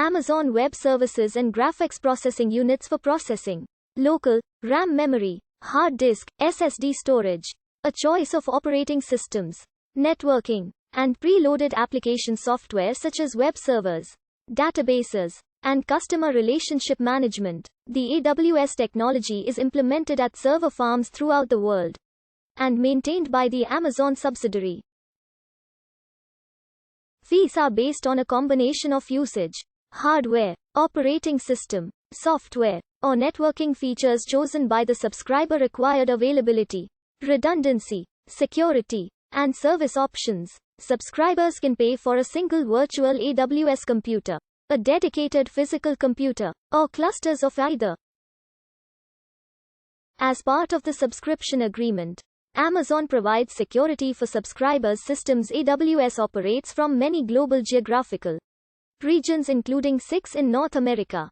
Amazon Web Services and graphics processing units for processing. Local, RAM memory, hard disk, SSD storage. A choice of operating systems. Networking, and preloaded application software such as web servers, databases, and customer relationship management. The AWS technology is implemented at server farms throughout the world and maintained by the Amazon subsidiary. Fees are based on a combination of usage, hardware, operating system, software, or networking features chosen by the subscriber, required availability, redundancy, security, and service options. Subscribers can pay for a single virtual AWS computer, a dedicated physical computer, or clusters of either. As part of the subscription agreement, Amazon provides security for subscribers' systems. AWS operates from many global geographical regions, including 6 in North America.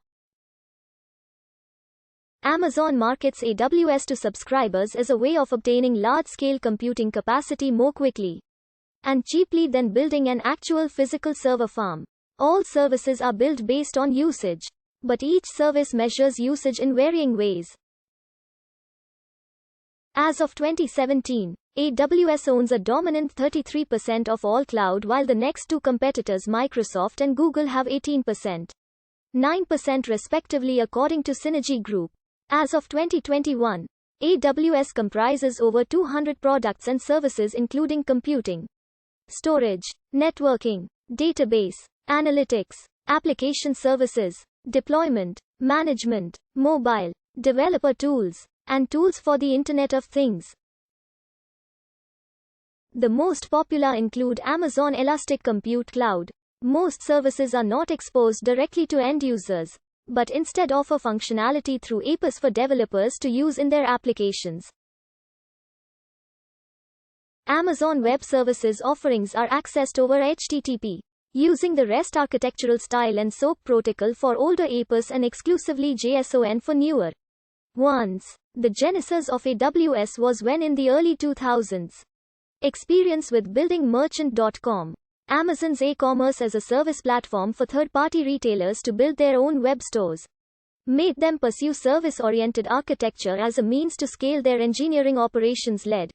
Amazon markets AWS to subscribers as a way of obtaining large-scale computing capacity more quickly and cheaply than building an actual physical server farm. All services are built based on usage, but each service measures usage in varying ways. As of 2017, AWS owns a dominant 33% of all cloud, while the next two competitors, Microsoft and Google, have 18%, 9% respectively, according to Synergy Group. As of 2021, AWS comprises over 200 products and services, including computing, storage, networking, database, analytics, application services, deployment, management, mobile, developer tools, and tools for the Internet of Things. The most popular include Amazon Elastic Compute Cloud. Most services are not exposed directly to end users, but instead offer functionality through APIs for developers to use in their applications. Amazon Web Services offerings are accessed over HTTP, using the REST architectural style and SOAP protocol for older APIs and exclusively JSON for newer ones. The genesis of AWS was when, in the early 2000s, experience with building Merchant.com, Amazon's e-commerce as a service platform for third-party retailers to build their own web stores, made them pursue service-oriented architecture as a means to scale their engineering operations, led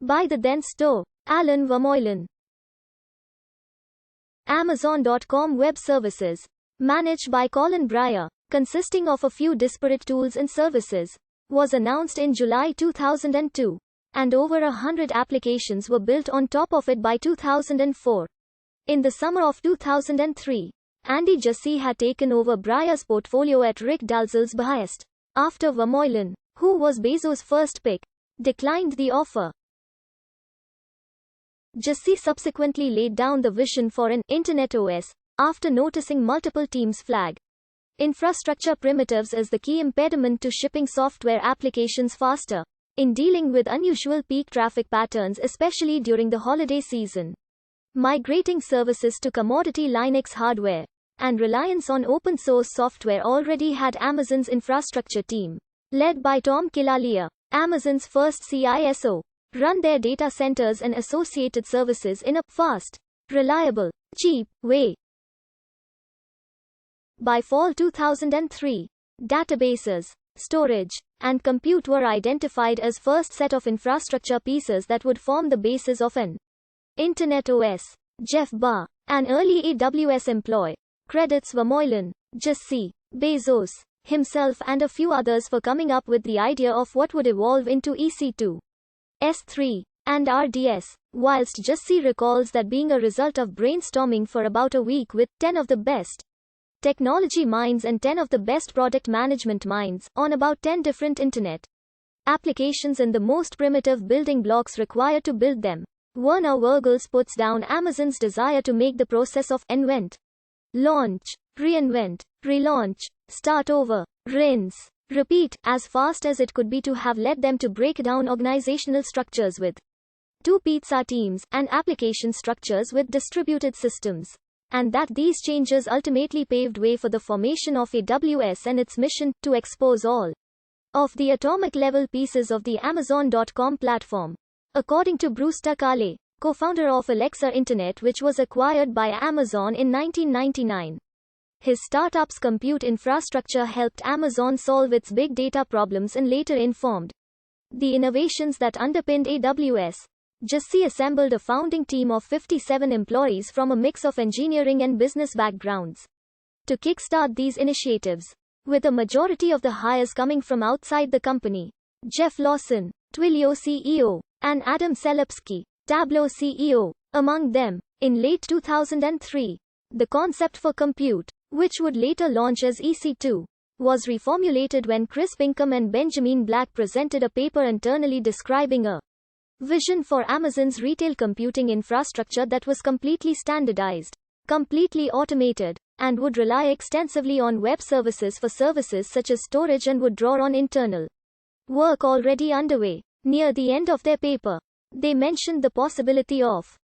by the then CEO, Alan Vermeulen. Amazon.com Web Services, managed by Colin Breyer, consisting of a few disparate tools and services, was announced in July 2002, and over 100 applications were built on top of it by 2004. In the summer of 2003, Andy Jassy had taken over Breyer's portfolio at Rick Dalzell's behest, after Vermeulen, who was Bezos' first pick, declined the offer. Jassy subsequently laid down the vision for an Internet OS, after noticing multiple teams flag infrastructure primitives as the key impediment to shipping software applications faster, in dealing with unusual peak traffic patterns, especially during the holiday season. Migrating services to commodity Linux hardware and reliance on open-source software already had Amazon's infrastructure team, led by Tom Killalea, Amazon's first CISO, run their data centers and associated services in a fast, reliable, cheap way. By fall 2003, databases, storage, and compute were identified as first set of infrastructure pieces that would form the basis of an Internet OS. Jeff Barr, an early AWS employee, credits Vermeulen, Jassy, Bezos himself and a few others for coming up with the idea of what would evolve into EC2, S3, and RDS, whilst Jassy recalls that being a result of brainstorming for about a week with 10 of the best technology minds and 10 of the best product management minds, on about 10 different Internet applications and the most primitive building blocks required to build them. Werner Wergels puts down Amazon's desire to make the process of invent, launch, reinvent, relaunch, start over, rinse, repeat, as fast as it could be to have led them to break down organizational structures with two pizza teams and application structures with distributed systems, and that these changes ultimately paved way for the formation of AWS and its mission to expose all of the atomic-level pieces of the Amazon.com platform. According to Brewster Kahle, co-founder of Alexa Internet, which was acquired by Amazon in 1999, His startup's compute infrastructure helped Amazon solve its big data problems and later informed the innovations that underpinned AWS. Jassy assembled a founding team of 57 employees from a mix of engineering and business backgrounds to kickstart these initiatives, with a majority of the hires coming from outside the company. Jeff Lawson, Twilio CEO, and Adam Selipsky, Tableau CEO, among them. In late 2003, the concept for compute, which would later launch as EC2, was reformulated when Chris Pinkham and Benjamin Black presented a paper internally describing a vision for Amazon's retail computing infrastructure that was completely standardized, completely automated, and would rely extensively on web services for services such as storage and would draw on internal work already underway. Near the end of their paper, they mentioned the possibility of